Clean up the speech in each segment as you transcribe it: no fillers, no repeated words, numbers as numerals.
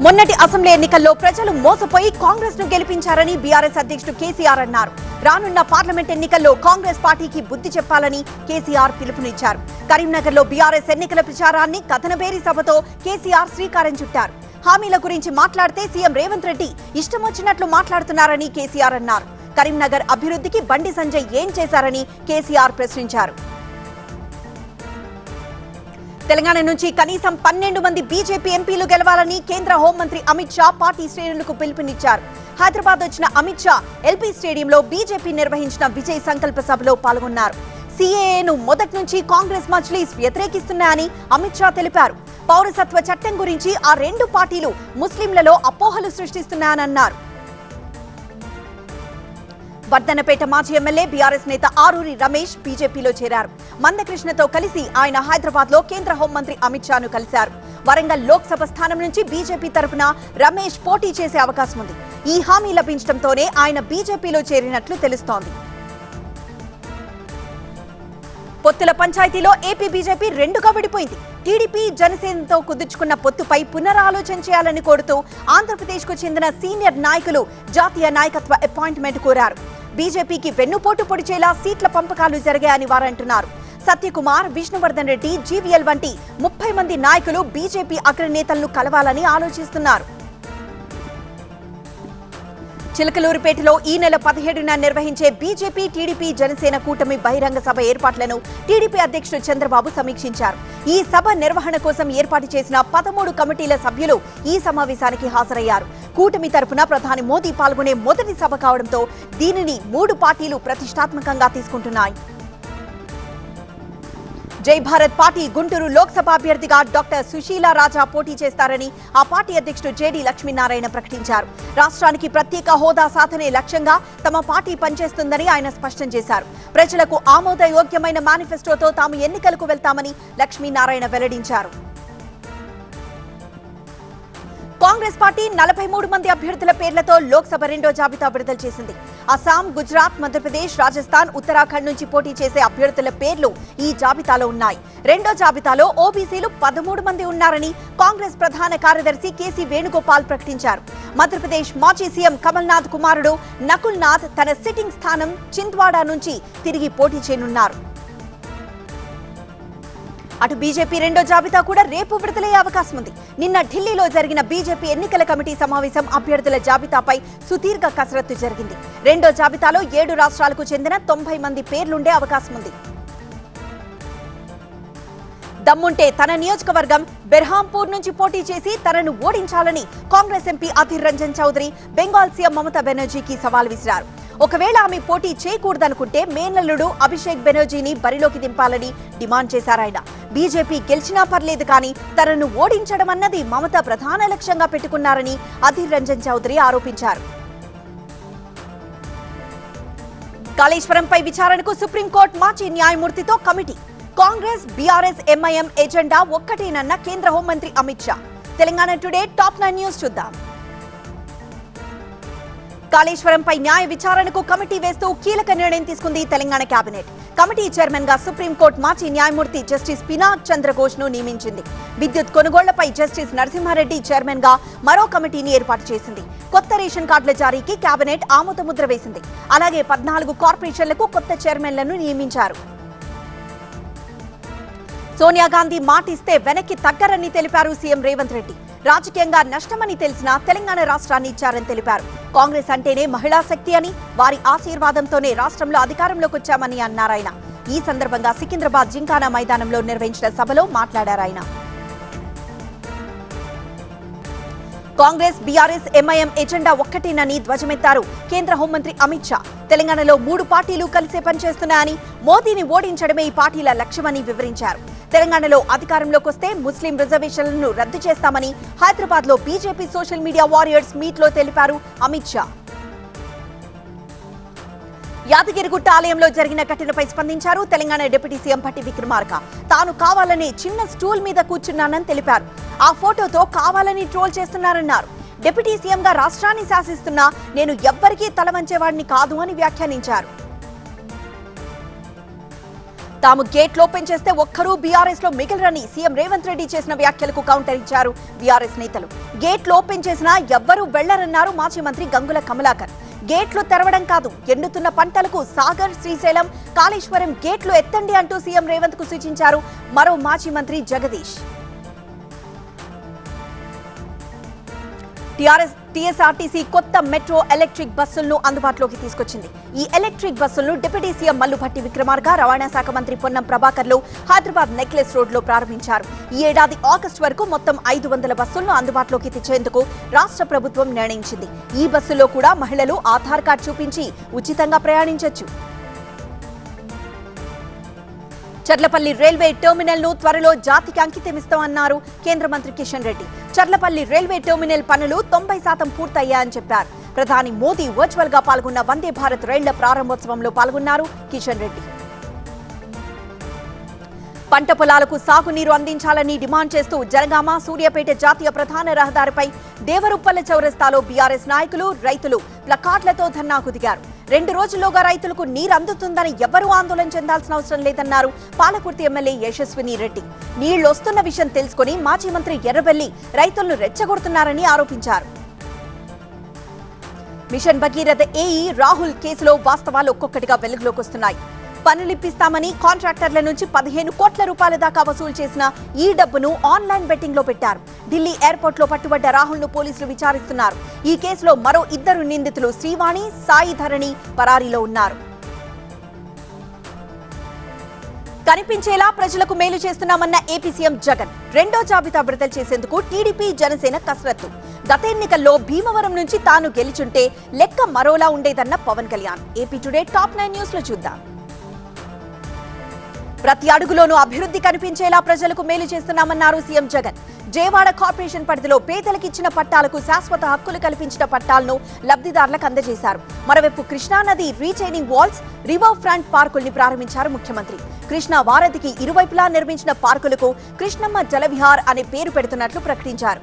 మొన్నటి అసెంబ్లీ ఎన్నికల్లో ప్రజలు మోసపోయి కాంగ్రెస్ ను గెలిపించారని బీఆర్ఎస్ అధ్యక్షుడు కేసీఆర్ అన్నారు. రానున్న పార్లమెంట్ ఎన్నికల్లో కాంగ్రెస్ పార్టీకి బుద్ధి చెప్పాలని కేసీఆర్ పిలుపునిచ్చారు. కరీంనగర్ లో బీఆర్ఎస్ ఎన్నికల ప్రచారాన్ని కథనబేరి సభతో కేసీఆర్ శ్రీకారం చుట్టారు. హామీల గురించి మాట్లాడితే సీఎం రేవంత్ రెడ్డి ఇష్టం వచ్చినట్లు మాట్లాడుతున్నారని కేసీఆర్ అన్నారు. కరీంనగర్ అభివృద్ధికి బండి సంజయ్ ఏం చేశారని కేసీఆర్ ప్రశ్నించారు. తెలంగాణ నుంచి కనీసం 12 మంది బీజేపీ ఎంపీలు గెలవాలని కేంద్ర హోంమంత్రి అమిత్ షా పార్టీ శ్రేణులకు పిలుపునిచ్చారు. హైదరాబాద్ వచ్చిన అమిత్ షా ఎల్పీ స్టేడియంలో బీజేపీ నిర్వహించిన విజయ్ సంకల్ప సభలో పాల్గొన్నారు. సీఏఏను మొదటి నుంచి కాంగ్రెస్ మజ్లీస్ వ్యతిరేకిస్తున్నాయని అమిత్ షా తెలిపారు. పౌరసత్వ చట్టం గురించి ఆ రెండు పార్టీలు ముస్లింలలో అపోహలు సృష్టిస్తున్నాయన్నారు. వర్ధనపేట మాజీ ఎమ్మెల్యే బీఆర్ఎస్ నేత ఆరూరి రమేష్ బీజేపీలో చేరారు. మందకృష్ణతో కలిసి ఆయన హైదరాబాద్ లో కేంద్ర హోంమంత్రి అమిత్ షాను కలిశారు. వరంగల్ లోక్సభ స్థానం నుంచి బీజేపీ తరఫున రమేష్ పోటీ చేసే అవకాశం ఉంది. ఈ హామీ లభించడంతోనే ఆయన బీజేపీలో చేరినట్లు తెలుస్తోంది. పొత్తుల పంచాయతీలో ఏపీ బీజేపీ రెండుగా విడిపోయింది. టీడీపీ జనసేనతో కుదుర్చుకున్న పొత్తుపై పునరాలోచన చేయాలని కోరుతూ ఆంధ్రప్రదేశ్ కు చెందిన సీనియర్ నాయకులు జాతీయ నాయకత్వ అపాయింట్మెంట్ కోరారు. బీజేపీకి వెన్నుపోటు పొడిచేలా సీట్ల పంపకాలు జరిగాయని వారంటున్నారు. సత్యకుమార్, విష్ణువర్ధన్ రెడ్డి, జీవీఎల్ వంటి 30 మంది నాయకులు బీజేపీ అగ్రనేతలను కలవాలని ఆలోచిస్తున్నారు. చిలకలూరుపేటలో ఈ నెల 17న నిర్వహించే బీజేపీ, టీడీపీ, జనసేన కూటమి బహిరంగ సభ ఏర్పాట్లను టీడీపీ అధ్యక్షుడు చంద్రబాబు సమీక్షించారు. ఈ సభ నిర్వహణ కోసం ఏర్పాటు చేసిన 13 కమిటీల సభ్యులు ఈ సమావేశానికి హాజరయ్యారు. కూటమి తరపున ప్రధాని మోదీ పాల్గొనే మొదటి సభ కావడంతో దీనిని 3 పార్టీలు ప్రతిష్టాత్మకంగా తీసుకుంటున్నాయి. జై భారత్ పార్టీ గుంటూరు లోక్సభ అభ్యర్థిగా డాక్టర్ సుశీల రాజా పోటీ చేస్తారని ఆ పార్టీ అధ్యక్షుడు జేడీ లక్ష్మీనారాయణ ప్రకటించారు. రాష్ట్రానికి ప్రత్యేక హోదా సాధనే లక్ష్యంగా తమ పార్టీ పనిచేస్తుందని ఆయన స్పష్టం చేశారు. ప్రజలకు ఆమోదయోగ్యమైన మేనిఫెస్టోతో తాము ఎన్నికలకు వెళ్తామని లక్ష్మీనారాయణ వెల్లడించారు. కాంగ్రెస్ పార్టీ 43 మంది అభ్యర్థుల పేర్లతో లోక్సభ రెండో జాబితా విడుదల చేసింది. అస్సాం, గుజరాత్, మధ్యప్రదేశ్, రాజస్థాన్, ఉత్తరాఖండ్ నుంచి పోటీ చేసే అభ్యర్థుల పేర్లు ఈ జాబితాలో ఉన్నాయి. రెండో జాబితాలో ఓబీసీలు 13 మంది ఉన్నారని కాంగ్రెస్ ప్రధాన కార్యదర్శి కేసీ వేణుగోపాల్ ప్రకటించారు. మధ్యప్రదేశ్ మాజీ సీఎం కమల్నాథ్ కుమారుడు నకుల్ నాథ్ తన సిట్టింగ్ స్థానం చింద్వాడా నుంచి తిరిగి పోటీ చేయనున్నారు. అటు బీజేపీ రెండో జాబితా కూడా రేపు విడుదలయ్యే అవకాశం ఉంది. నిన్న ఢిల్లీలో జరిగిన బీజేపీ ఎన్నికల కమిటీ సమావేశం అభ్యర్థుల జాబితాపై సుదీర్ఘ కసరత్తు జరిగింది. రెండో జాబితాలో 7 రాష్ట్రాలకు చెందిన 90 మంది పేర్లుండే అవకాశం ఉంది. దమ్ముంటే తన నియోజకవర్గం బెర్హాంపూర్ నుంచి పోటీ చేసి తనను ఓడించాలని కాంగ్రెస్ ఎంపీ అధీర్ రంజన్ చౌదరి బెంగాల్ సీఎం మమతా బెనర్జీకి సవాల్ విసిరారు. ఒకవేళ ఆమె పోటీ చేయకూడదనుకుంటే మేనల్లుడు అభిషేక్ బెనర్జీని బరిలోకి దింపాలని డిమాండ్ చేశారాయన. బీజేపీ గెలిచినా పర్లేదు కానీ తనను ఓడించడం అన్నది మమత ప్రధాన లక్ష్యంగా పెట్టుకున్నారని అధీర్ రంజన్ చౌదరి ఆరోపించారు. కాళేశ్వరంపై విచారణకు సుప్రీంకోర్టు మాజీ న్యాయమూర్తితో కమిటీ. కాంగ్రెస్, బీఆర్ఎస్, ఎంఐఎం ఎజెండా ఒక్కటేనన్న కేంద్ర హోంమంత్రి Amit Shah. Telangana today top 9 news చూద్దాం. కాళేశ్వరంపై న్యాయ విచారణకు కమిటీ వేస్తూ కీలక నిర్ణయం తీసుకుంది తెలంగాణ కేబినెట్. కమిటీ చైర్మన్ గా సుప్రీంకోర్టు మాజీ న్యాయమూర్తి జస్టిస్ పినాక్ చంద్రఘోష్ ను నియమించింది. విద్యుత్ కొనుగోళ్లపై జస్టిస్ నరసింహారెడ్డి చైర్మన్ గా మరో కమిటీని ఏర్పాటు చేసింది. కొత్త రేషన్ కార్డుల జారీకి కేబినెట్ ఆమోదముద్ర వేసింది. అలాగే 14 కార్పొరేషన్లకు కొత్త చైర్మన్లను నియమించారు. సోనియా గాంధీ మాటిస్తే వెనక్కి తగ్గరని తెలిపారు సీఎం రేవంత్ రెడ్డి. రాజకీయంగా నష్టమని తెలిసినా తెలంగాణ రాష్ట్రాన్ని ఇచ్చారని తెలిపారు. కాంగ్రెస్ అంటేనే మహిళా శక్తి అని, వారి ఆశీర్వాదంతోనే రాష్ట్రంలో అధికారంలోకి వచ్చామని అన్నారాయన. ఈ సందర్భంగా సికింద్రాబాద్ జింకానా మైదానంలో నిర్వహించిన సభలో మాట్లాడారాయన. కాంగ్రెస్, బీఆర్ఎస్, ఎంఐఎం ఎజెండా ఒక్కటేనని ధ్వజమెత్తారు కేంద్ర హోంమంత్రి అమిత్ షా. తెలంగాణలో 3 పార్టీలు కలిసే పనిచేస్తున్నాయని, మోదీని ఓడించడమే ఈ పార్టీల లక్ష్యమని వివరించారు. తెలంగాణలో అధికారంలోకి వస్తే ముస్లిం రిజర్వేషన్లను రద్దు చేస్తామని హైదరాబాద్ లో BJP social media warriors meet లో తెలిపారు అమిత్ షా. యాదగిరిగుట్ట ఆలయంలో జరిగిన ఘటనపై స్పందించారు తెలంగాణ డిప్యూటీ సీఎం భట్టి విక్రమార్క. తాను కావాలని చిన్న స్టూల్ మీద కూర్చున్నానని తెలిపారు. ఆ ఫోటోతో కావాలని ట్రోల్ చేస్తున్నారన్నారు. డిప్యూటీ సీఎంగా రాష్ట్రాన్ని శాసిస్తున్నా నేను ఎవ్వరికీ తల వంచేవాడిని కాదు అని వ్యాఖ్యానించారు. తాము గేట్లు ఓపెన్ చేస్తే ఒక్కరూ బీఆర్ఎస్ లో మిగిలరని సీఎం రేవంత్ రెడ్డి చేసిన వ్యాఖ్యలకు కౌంటర్ ఇచ్చారు బీఆర్ఎస్ నేతలు. గేట్లు ఓపెన్ చేసినా ఎవ్వరూ వెళ్లరన్నారు మాజీ మంత్రి గంగుల కమలాకర్. గేట్లు తెరవడం కాదు, ఎండుతున్న పంటలకు సాగర్, శ్రీశైలం, కాళేశ్వరం గేట్లు ఎత్తండి అంటూ సీఎం రేవంత్ కు సూచించారు మరో మాజీ మంత్రి జగదీష్. టీఎస్ఆర్టీసీ కొత్త మెట్రో ఎలక్ట్రిక్ బస్సులను అందుబాటులోకి తీసుకొచ్చింది. ఈ ఎలక్ట్రిక్ బస్సులను డిప్యూటీ సీఎం మల్లుభట్టి విక్రమార్క, రవాణా శాఖ మంత్రి పొన్నం ప్రభాకర్లు హైదరాబాద్ నెక్లెస్ రోడ్ లో ప్రారంభించారు. ఈ ఏడాది ఆగస్టు వరకు మొత్తం 500 బస్సులను అందుబాటులోకి తెచ్చేందుకు రాష్ట్ర ప్రభుత్వం నిర్ణయించింది. ఈ బస్సుల్లో కూడా మహిళలు ఆధార్ కార్డు చూపించి ఉచితంగా ప్రయాణించొచ్చు. చర్లపల్లి రైల్వే టెర్మినల్ ను త్వరలో జాతికి అంకితమిస్తామన్నారు కేంద్ర మంత్రి కిషన్ రెడ్డి. చర్లపల్లి రైల్వే టెర్మినల్ పనులు 90% పూర్తయ్యాయని చెప్పారు. ప్రధాని మోదీ వర్చువల్ గా పాల్గొన్న వందే భారత్ రైళ్ల ప్రారంభోత్సవంలో పాల్గొన్నారు కిషన్ రెడ్డి. పంట పొలాలకు సాగునీరు అందించాలని డిమాండ్ చేస్తూ జనగామ సూర్యాపేట జాతీయ ప్రధాన రహదారిపై దేవరుప్పల చౌరస్తాలో బీఆర్ఎస్ నాయకులు, రైతులు ప్లకార్డులతో ధర్నాకు దిగారు. 2 రోజుల్లోగా రైతులకు నీరు అందుతుందని ఎవరూ ఆందోళన చెందాల్సిన అవసరం లేదన్నారు పాలకుర్తి ఎమ్మెల్యే యశస్విని రెడ్డి. నీళ్లొస్తున్న విషయం తెలుసుకుని మాజీ మంత్రి ఎర్రబెల్లి రైతులను రెచ్చగొడుతున్నారని ఆరోపించారు. మిషన్ భగీరథ ఏఈ రాహుల్ కేసులో వాస్తవాలు ఒక్కొక్కటిగా వెలుగులోకి వస్తున్నాయి. పనులిప్పిస్తామని కాంట్రాక్టర్ల నుంచి 15 కోట్ల రూపాయల దాకా వసూలు చేసిన ఈ డబ్బును ఆన్లైన్ బెట్టింగ్ లో పెట్టారు. ఢిల్లీ ఎయిర్పోర్ట్ లో పట్టుబడ్డ రాహుల్ ను పోలీసులు విచారిస్తున్నారు. ఈ కేసులో మరో 2 నిందితులు శ్రీవాణి, సాయి ధరణి పరారీలో ఉన్నారు. కనిపించేలా ప్రజలకు మేలు చేస్తున్నామన్న ఏపీ సీఎం జగన్ రెండో జాబితా విడుదల చేసేందుకు టీడీపీ, జనసేన కసరత్తు. గత ఎన్నికల్లో భీమవరం నుంచి తాను గెలిచుంటే లెక్క మరోలా ఉండేదన్న Pawan Kalyan. AP today top 9 news లో చూద్దాం. ప్రతి అడుగులోనూ అభివృద్ధి కనిపించేలా ప్రజలకు మేలు చేస్తున్నామన్నారు సీఎం జగన్. జయవాడ కార్పొరేషన్ పరిధిలో పేదలకిచ్చిన పట్టాలకు శాశ్వత హక్కులు కల్పించిన పట్టాలను లబ్ధిదారులకు అందజేశారు. మరోవైపు కృష్ణానది రీచైనింగ్ వాల్స్, రివర్ ఫ్రంట్ పార్కుల్ని ప్రారంభించారు ముఖ్యమంత్రి. కృష్ణా వారధికి ఇరువైపులా నిర్మించిన పార్కులకు కృష్ణమ్మ జలవిహార్ అనే పేరు పెడుతున్నట్లు ప్రకటించారు.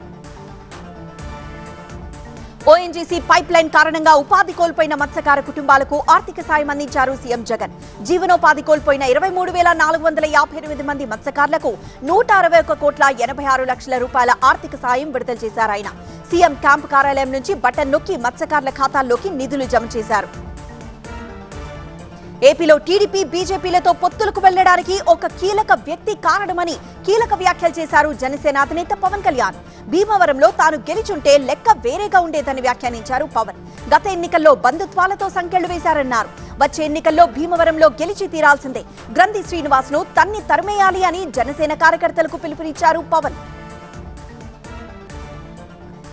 ఓఎన్జీసీ పైప్ లైన్ కారణంగా ఉపాధి కోల్పోయిన మత్స్యకార కుటుంబాలకు ఆర్థిక సాయం అందించారు సీఎం జగన్. జీవనోపాధి కోల్పోయిన 23,458 మంది మత్స్యకారులకు 161,86,00,000 రూపాయల ఆర్థిక సాయం విడుదల చేశారు ఆయన. సీఎం క్యాంపు కార్యాలయం నుంచి బటన్ నొక్కి మత్స్యకారుల ఖాతాల్లోకి నిధులు జమ చేశారు. ఏపీలో టీడీపీ, బీజేపీలతో పొత్తులకు వెళ్లడానికి ఒక కీలక వ్యక్తి కారణమని కీలక వ్యాఖ్యలు చేశారు జనసేన అధినేత పవన్ కళ్యాణ్. భీమవరంలో తాను గెలిచుంటే లెక్క వేరేగా ఉండేదని వ్యాఖ్యానించారు పవన్. గత ఎన్నికల్లో బంధుత్వాలతో సంకెళ్లు వేశారన్నారు. వచ్చే ఎన్నికల్లో భీమవరంలో గెలిచి తీరాల్సిందే. గ్రంథి శ్రీనివాస్ ను తన్ని తరిమేయాలి అని జనసేన కార్యకర్తలకు పిలుపునిచ్చారు పవన్.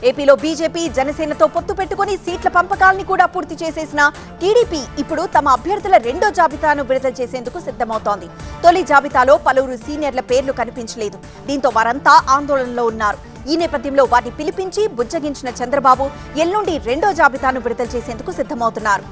ఏపీలో బీజేపీ, జనసేనతో పొత్తు పెట్టుకుని సీట్ల పంపకాల్ని కూడా పూర్తి చేసేసిన టీడీపీ ఇప్పుడు తమ అభ్యర్థుల రెండో జాబితాను విడుదల చేసేందుకు సిద్ధమవుతోంది. తొలి జాబితాలో పలువురు సీనియర్ల పేర్లు కనిపించలేదు. దీంతో వారంతా ఆందోళనలో ఉన్నారు. ఈ నేపథ్యంలో వాటిని పిలిపించి బుజ్జగించిన చంద్రబాబు ఎల్లుండి రెండో జాబితాను విడుదల చేసేందుకు సిద్ధమవుతున్నారు.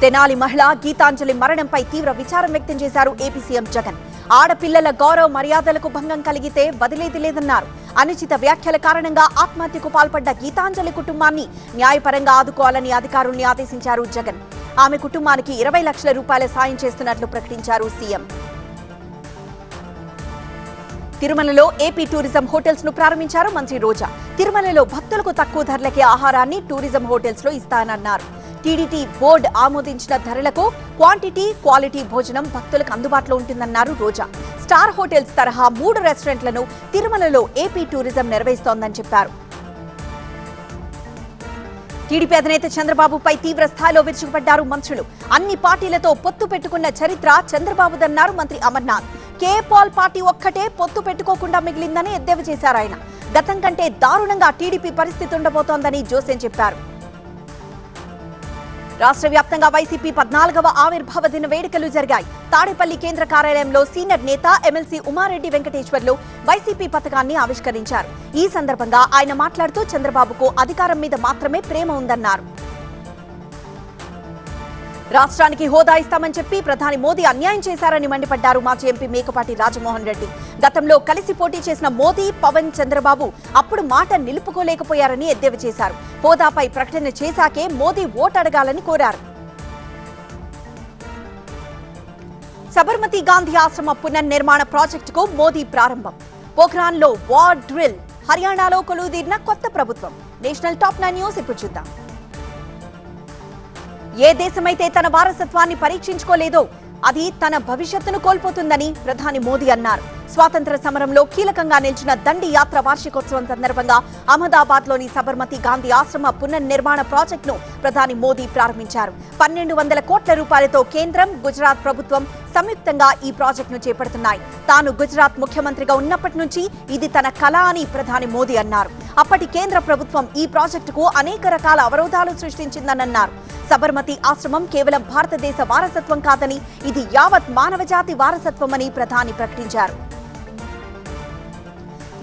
తెనాలి మహిళ గీతాంజలి మరణంపై తీవ్ర విచారం వ్యక్తం చేశారు ఏపీ సీఎం జగన్. ఆడపిల్లల గౌరవ మర్యాదలకు భంగం కలిగితే వదిలేది లేదన్నారు. అనుచిత వ్యాఖ్యల కారణంగా ఆత్మహత్యకు పాల్పడ్డ గీతాంజలి కుటుంబాన్ని న్యాయపరంగా ఆదుకోవాలని అధికారుల్ని ఆదేశించారు జగన్. ఆమె కుటుంబానికి 20 లక్షల రూపాయల సాయం చేస్తున్నట్లు ప్రకటించారు సీఎం. తిరుమలలో ఏపీ టూరిజం హోటల్స్ ను ప్రారంభించారు మంత్రి రోజా. తిరుమలలో భక్తులకు తక్కువ ధరలకే ఆహారాన్ని టూరిజం హోటల్స్ లో ఇస్తానన్నారు. టీడీటీ బోర్డు ఆమోదించిన ధరలకు క్వాంటిటీ, క్వాలిటీ భోజనం భక్తులకు అందుబాటులో ఉంటుందన్నారు రోజా. స్టార్ హోటల్స్ తరహా 3 రెస్టారెంట్లను తిరుమలలో ఏపీ టూరిజం నిర్వహిస్తోందని చెప్పారు. టీడీపీ అధినేత చంద్రబాబుపై తీవ్ర స్థాయిలో విరుచుకుపడ్డారు మంత్రులు. అన్ని పార్టీలతో పొత్తు పెట్టుకున్న చరిత్ర చంద్రబాబుదన్నారు మంత్రి అమర్నాథ్. కేపాల్ పార్టీ ఒక్కటే పొత్తు పెట్టుకోకుండా మిగిలిందని ఎద్దేవా చేశారు ఆయన. గతం కంటే దారుణంగా టీడీపీ పరిస్థితి ఉండబోతోందని జోసెన్ చెప్పారు. రాష్ట్ర వ్యాప్తంగా వైసీపీ 14వ ఆవిర్భావ దిన వేడుకలు జరిగాయి. తాడేపల్లి కేంద్ర కార్యాలయంలో సీనియర్ నేత ఎమ్మెల్సీ ఉమారెడ్డి వెంకటేశ్వర్లు వైసీపీ పథకాన్ని ఆవిష్కరించారు. ఈ సందర్భంగా ఆయన మాట్లాడుతూ చంద్రబాబుకు అధికారం మీద మాత్రమే ప్రేమ ఉందన్నారు. రాష్ట్రానికి హోదా ఇస్తామని చెప్పి ప్రధాని మోదీ అన్యాయం చేశారని మండిపడ్డారు మాజీ ఎంపీ మేకపాటి రాజమోహన్ రెడ్డి. గతంలో కలిసి పోటీ చేసిన మోదీ, పవన్, చంద్రబాబు అప్పుడు మాట నిలుపుకోలేకపోయారని ఎద్దేవా చేశారు. హోదాపై ప్రకటన చేశాకే మోదీ ఓటు అడగాలని కోరారు. సబర్మతి గాంధీ ఆశ్రమ పునర్నిర్మాణ ప్రాజెక్టుకు మోదీ ప్రారంభం. పోఖ్రాన్లో వార్ డ్రిల్. హర్యానాలో కొలువుదీరిన కొత్త ప్రభుత్వం. నేషనల్ టాప్ 9 న్యూస్ ఇప్పుడు చూద్దాం. ఏ దేశమైతే తన వారసత్వాన్ని పరీక్షించుకోలేదో అది తన భవిష్యత్తును కోల్పోతుందని ప్రధాని మోదీ అన్నారు. స్వాతంత్ర సమరంలో కీలకంగా నిలిచిన దండి యాత్ర వార్షికోత్సవం సందర్భంగా అహ్మదాబాద్లోని సబర్మతి గాంధీ ఆశ్రమ పునర్నిర్మాణ ప్రాజెక్టును ప్రధాని మోదీ ప్రారంభించారు. 1200 కోట్ల రూపాయలతో కేంద్రం, గుజరాత్ ప్రభుత్వం సంయుక్తంగా ఈ ప్రాజెక్టును చేపడుతున్నాయి. తాను గుజరాత్ ముఖ్యమంత్రిగా ఉన్నప్పటి నుంచి ఇది తన కళ అని ప్రధాని మోదీ అన్నారు. అప్పటి కేంద్ర ప్రభుత్వం ఈ ప్రాజెక్టుకు అనేక రకాల అవరోధాలు సృష్టించిందన్నారు. సబర్మతి ఆశ్రమం కేవలం భారతదేశ వారసత్వం కాదని ఇది యావత్ మానవజాతి వారసత్వమని ప్రధాని ప్రకటించారు.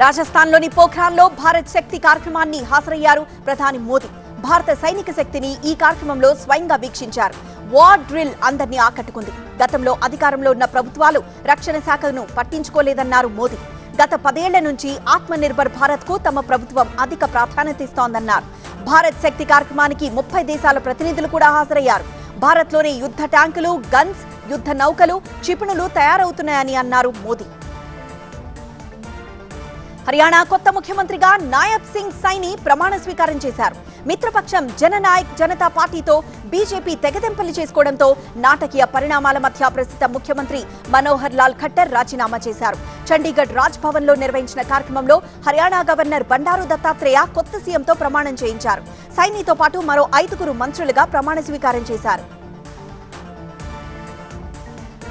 రాజస్థాన్లోని పోఖ్రాన్లో భారత్ శక్తి కార్యక్రమాన్ని హాజరయ్యారు ప్రధాని మోదీ. భారత సైనిక శక్తిని ఈ కార్యక్రమంలో స్వయంగా వీక్షించారు. వార్ డ్రిల్ అందరినీ ఆకట్టుకుంది. గతంలో అధికారంలో ఉన్న ప్రభుత్వాలు రక్షణ శాఖను పట్టించుకోలేదన్నారు మోదీ. గత 10 ఏళ్ల నుంచి ఆత్మనిర్భర్ భారత్ కు తమ ప్రభుత్వం అధిక ప్రాధాన్యత ఇస్తోందన్నారు. భారత్ శక్తి కార్యక్రమానికి 30 దేశాల ప్రతినిధులు కూడా హాజరయ్యారు. భారత్లోనే యుద్ధ ట్యాంకులు, గన్స్, యుద్ధ నౌకలు, క్షిపణులు తయారవుతున్నాయని అన్నారు మోదీ. హర్యానా కొత్త ముఖ్యమంత్రిగా నాయబ్ సింగ్ సైని ప్రమాణ స్వీకారం చేశారు. మిత్రపక్షం జననాయక్ జనతా పార్టీతో బీజేపీ తెగదెంపులు చేసుకోవడంతో నాటకీయ పరిణామాల మధ్య ప్రస్తుత ముఖ్యమంత్రి మనోహర్ లాల్ ఖట్టర్ రాజీనామా చేశారు. చండీగఢ్ రాజ్ భవన్ లో నిర్వహించిన కార్యక్రమంలో హర్యానా గవర్నర్ బండారు దత్తాత్రేయ కొత్త సీఎంతో ప్రమాణం చేయించారు. సైనితో పాటు మరో 5 మంత్రులుగా ప్రమాణ స్వీకారం చేశారు.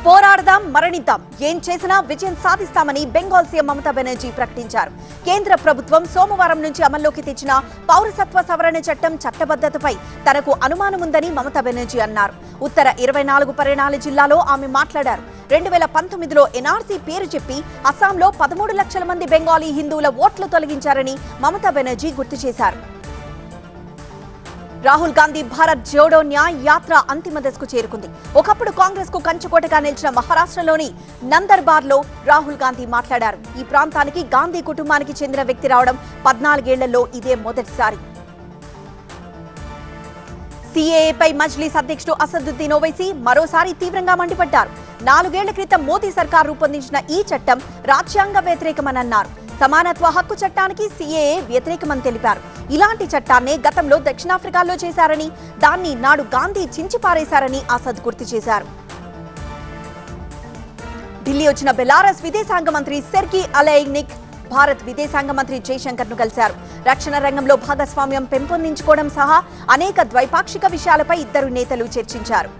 పోరాడదాం, మరణిద్దాం, ఏం చేసినా విజయం సాధిస్తామని బెంగాల్ సీఎం మమతా బెనర్జీ ప్రకటించారు. కేంద్ర ప్రభుత్వం సోమవారం నుంచి అమల్లోకి తెచ్చిన పౌరసత్వ సవరణ చట్టం చట్టబద్ధతపై తనకు అనుమానముందని మమతా బెనర్జీ అన్నారు. ఉత్తర 24 పరిణాల జిల్లాలో ఆమె మాట్లాడారు. 2019లో ఎన్ఆర్సీ పేరు చెప్పి అస్సాంలో 13 లక్షల మంది బెంగాలీ హిందువుల ఓట్లు తొలగించారని మమతా బెనర్జీ గుర్తు చేశారు. రాహుల్ గాంధీ భారత్ జోడో న్యాయ్ యాత్ర అంతిమ దశకు చేరుకుంది. ఒకప్పుడు కాంగ్రెస్ కు కంచుకోటగా నిలిచిన మహారాష్ట్రలోని నందర్బార్ లో రాహుల్ గాంధీ మాట్లాడారు. ఈ ప్రాంతానికి గాంధీ కుటుంబానికి చెందిన వ్యక్తి రావడం 14 ఏళ్లలో ఇదే మొదటిసారి. సిఏఏపై మజ్లిస్ అధ్యక్షుడు అసదుద్దీన్ ఓవైసీ మరోసారి తీవ్రంగా మండిపడ్డారు. 4 ఏళ్ల క్రితం మోదీ సర్కార్ రూపొందించిన ఈ చట్టం రాజ్యాంగ వ్యతిరేకమని అన్నారు. సమానత్వ హక్కు చట్టానికి సిఏఏ వ్యతిరేకమని తెలిపారు. ఇలాంటి చట్టాన్నే గతంలో దక్షిణాఫ్రికాలో చేశారని, దాన్ని నాడు గాంధీ చించిపారేశారని అసద్ గుర్తు చేశారు. ఢిల్లీ వచ్చిన బెలారస్ విదేశాంగ మంత్రి సెర్గీ అలెయ్నిక్ భారత్ విదేశాంగ మంత్రి జైశంకర్ ను కలిశారు. రక్షణ రంగంలో భాగస్వామ్యం పెంపొందించుకోవడం సహా అనేక ద్వైపాక్షిక విషయాలపై ఇద్దరు నేతలు చర్చించారు.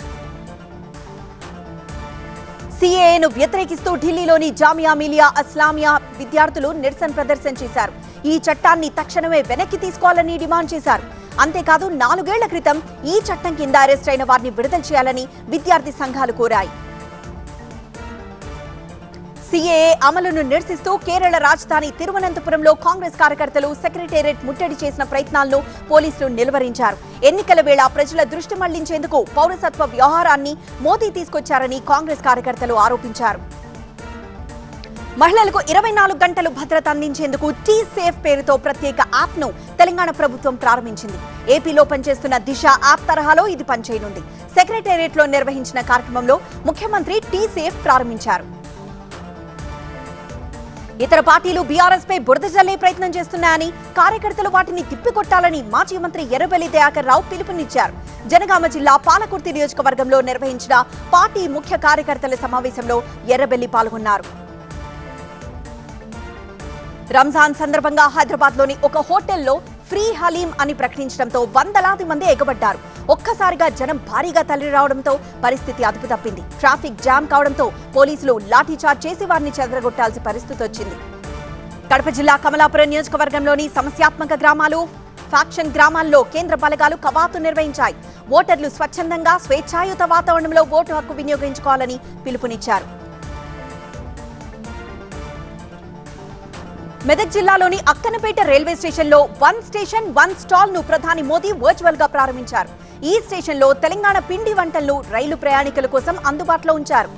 సిఏఏను వ్యతిరేకిస్తూ ఢిల్లీలోని జామియా మిలియా ఇస్లామియా విద్యార్థులు నిరసన ప్రదర్శన చేశారు. ఈ చట్టాన్ని తక్షణమే వెనక్కి తీసుకోవాలని డిమాండ్ చేశారు. అంతేకాదు 4 ఏళ్ల క్రితం ఈ చట్టం కింద అరెస్ట్ అయిన వారిని విడుదల చేయాలని విద్యార్థి సంఘాలు కోరాయి. సిఏఏ అమలును నిరసిస్తూ కేరళ రాజధాని తిరువనంతపురంలో కాంగ్రెస్ కార్యకర్తలు సెక్రటేరియట్ ముట్టడి చేసిన ప్రయత్నాలను పోలీసులు నిలువరించారు. ఎన్నికల వేళ ప్రజల దృష్టి మళ్లించేందుకు పౌరసత్వ వ్యవహారాన్ని మోదీ తీసుకొచ్చారని కాంగ్రెస్ కార్యకర్తలు ఆరోపించారు. మహిళలకు 24 గంటలు భద్రత అందించేందుకు టీ సేఫ్ పేరుతో ప్రత్యేక యాప్ ను తెలంగాణ ప్రభుత్వం ప్రారంభించింది. ఏపీలో పనిచేస్తున్న దిశ యాప్ తరహాలో ఇది పనిచేయనుంది. సెక్రటేరియట్ లో నిర్వహించిన కార్యక్రమంలో ముఖ్యమంత్రి టీ సేఫ్ ప్రారంభించారు. ఇతర పార్టీలు బీఆర్ఎస్ పై బురద జల్లే ప్రయత్నం చేస్తున్నాయని, కార్యకర్తలు వాటిని తిప్పికొట్టాలని మాజీ మంత్రి ఎర్రబెల్లి దయాకర్ రావు పిలుపునిచ్చారు. జనగామ జిల్లా పాలకుర్తి నియోజకవర్గంలో నిర్వహించిన పార్టీ ముఖ్య కార్యకర్తల సమావేశంలో ఎర్రబెల్లి పాల్గొన్నారు. రంజాన్ సందర్భంగా హైదరాబాద్ లోని ఒక హోటల్లో ఫ్రీ హలీం అని ప్రకటించడంతో వందలాది మంది ఎగబడ్డారు. ఒక్కసారిగా జనం భారీగా తరలి రావడంతో పరిస్థితి అదుపు తప్పింది. ట్రాఫిక్ జామ్ కావడంతో పోలీసులు లాఠీచార్జ్ చేసి వారిని చెదరగొట్టాల్సిన పరిస్థితి వచ్చింది. కడప జిల్లా కమలాపురం నియోజకవర్గంలోని సమస్యాత్మక గ్రామాలు, ఫ్యాక్షన్ గ్రామాల్లో కేంద్ర బలగాలు కవాతు నిర్వహించాయి. ఓటర్లు స్వచ్ఛందంగా స్వేచ్ఛాయుత వాతావరణంలో ఓటు హక్కు వినియోగించుకోవాలని పిలుపునిచ్చారు. మెదక్ జిల్లాలోని అక్కనపేట రైల్వే స్టేషన్లో 1 స్టేషన్ 1 స్టాల్ ను ప్రధాని మోదీ వర్చువల్ గా ప్రారంభించారు. ఈ స్టేషన్లో తెలంగాణ పిండి వంటలను రైలు ప్రయాణికుల కోసం అందుబాటులో ఉంచారు.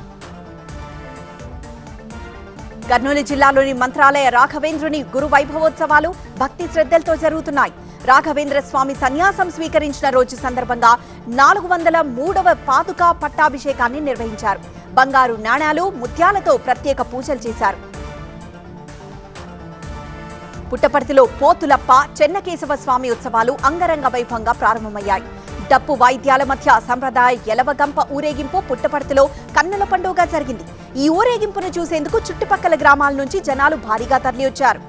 కర్నూలు జిల్లాలోని మంత్రాలయ రాఘవేంద్రుని గురు వైభవోత్సవాలు భక్తి శ్రద్ధలతో జరుగుతున్నాయి. రాఘవేంద్ర స్వామి సన్యాసం స్వీకరించిన రోజు సందర్భంగా 403వ పాదుకా పట్టాభిషేకాన్ని నిర్వహించారు. బంగారు నాణాలు, ముత్యాలతో ప్రత్యేక పూజలు చేశారు. పుట్టపర్తిలో పోతులప్ప, చెన్నకేశవ స్వామి ఉత్సవాలు అంగరంగ వైభవంగా ప్రారంభమయ్యాయి. డప్పు వాయిద్యాల మధ్య సంప్రదాయ ఎలవగంప ఊరేగింపు పుట్టపర్తిలో కన్నుల పండుగగా జరిగింది. ఈ ఊరేగింపును చూసేందుకు చుట్టుపక్కల గ్రామాల నుంచి జనాలు భారీగా తరలివచ్చారు.